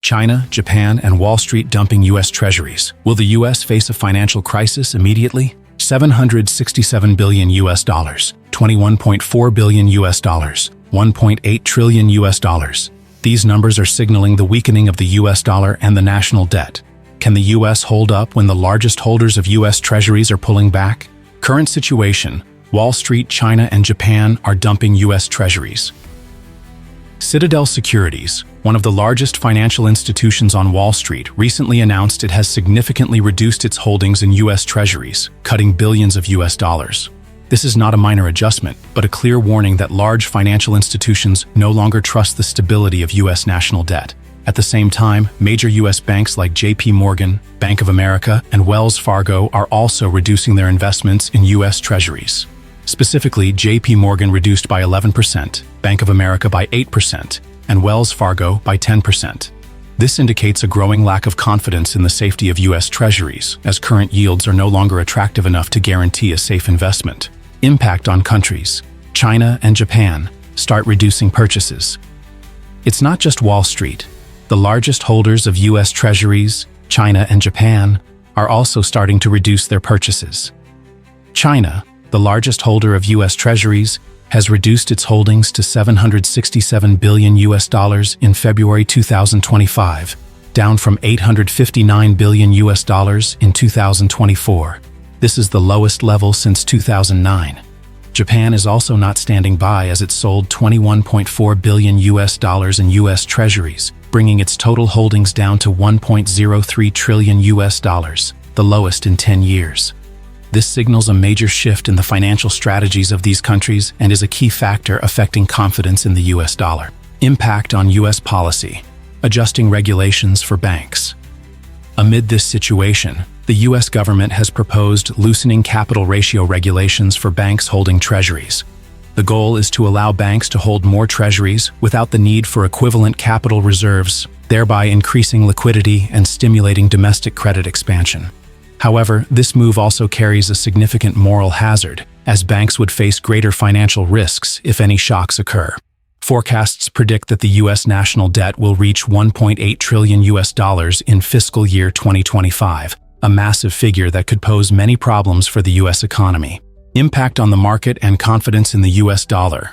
China, Japan, and Wall Street dumping U.S. treasuries. Will the U.S. face a financial crisis immediately? $767 billion US dollars, $21.4 billion US dollars, $1.8 trillion US dollars. These numbers are signaling the weakening of the US dollar and the national debt. Can the U.S. hold up when the largest holders of U.S. treasuries are pulling back? Current situation: Wall Street, China, and Japan are dumping U.S. treasuries. Citadel Securities, one of the largest financial institutions on Wall Street, recently announced it has significantly reduced its holdings in U.S. treasuries, cutting billions of U.S. dollars. This is not a minor adjustment, but a clear warning that large financial institutions no longer trust the stability of U.S. national debt. At the same time, major U.S. banks like J.P. Morgan, Bank of America, and Wells Fargo are also reducing their investments in U.S. treasuries. Specifically, J.P. Morgan reduced by 11%, Bank of America by 8%, and Wells Fargo by 10%. This indicates a growing lack of confidence in the safety of U.S. treasuries, as current yields are no longer attractive enough to guarantee a safe investment. Impact on countries: China and Japan start reducing purchases. It's not just Wall Street. The largest holders of U.S. treasuries, China and Japan, are also starting to reduce their purchases. China, the largest holder of U.S. treasuries, has reduced its holdings to $767 billion US dollars in February 2025, down from $859 billion US dollars in 2024. This is the lowest level since 2009. Japan is also not standing by, as it sold $21.4 billion US dollars in U.S. treasuries, bringing its total holdings down to $1.03 trillion US dollars, the lowest in 10 years. This signals a major shift in the financial strategies of these countries and is a key factor affecting confidence in the U.S. dollar. Impact on U.S. policy: adjusting regulations for banks. Amid this situation, the U.S. government has proposed loosening capital ratio regulations for banks holding treasuries. The goal is to allow banks to hold more treasuries without the need for equivalent capital reserves, thereby increasing liquidity and stimulating domestic credit expansion. However, this move also carries a significant moral hazard, as banks would face greater financial risks if any shocks occur. Forecasts predict that the U.S. national debt will reach $1.8 trillion US dollars in fiscal year 2025, a massive figure that could pose many problems for the U.S. economy. Impact on the market and confidence in the U.S. dollar.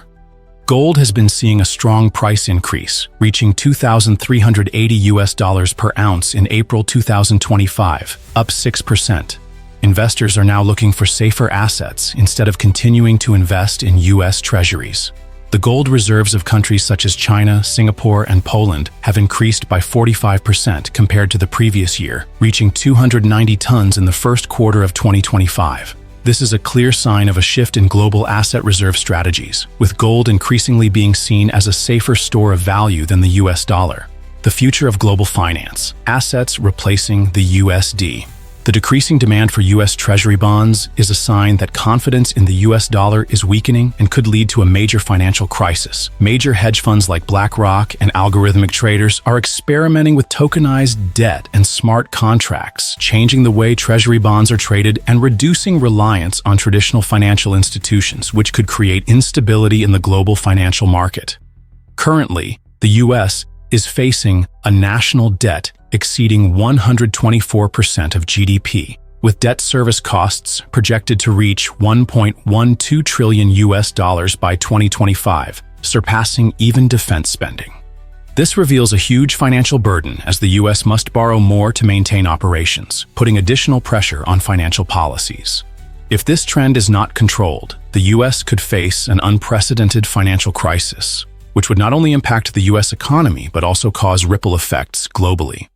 Gold has been seeing a strong price increase, reaching $2,380 US dollars per ounce in April 2025, up 6%. Investors are now looking for safer assets instead of continuing to invest in U.S. treasuries. The gold reserves of countries such as China, Singapore, and Poland have increased by 45% compared to the previous year, reaching 290 tons in the first quarter of 2025. This is a clear sign of a shift in global asset reserve strategies, with gold increasingly being seen as a safer store of value than the US dollar. The future of global finance: assets replacing the USD. The decreasing demand for U.S. Treasury bonds is a sign that confidence in the U.S. dollar is weakening and could lead to a major financial crisis. Major hedge funds like BlackRock and algorithmic traders are experimenting with tokenized debt and smart contracts, changing the way Treasury bonds are traded and reducing reliance on traditional financial institutions, which could create instability in the global financial market. Currently, the U.S. is facing a national debt exceeding 124% of GDP, with debt service costs projected to reach $1.12 trillion US dollars by 2025, surpassing even defense spending. This reveals a huge financial burden, as the U.S. must borrow more to maintain operations, putting additional pressure on financial policies. If this trend is not controlled, the U.S. could face an unprecedented financial crisis, which would not only impact the U.S. economy but also cause ripple effects globally.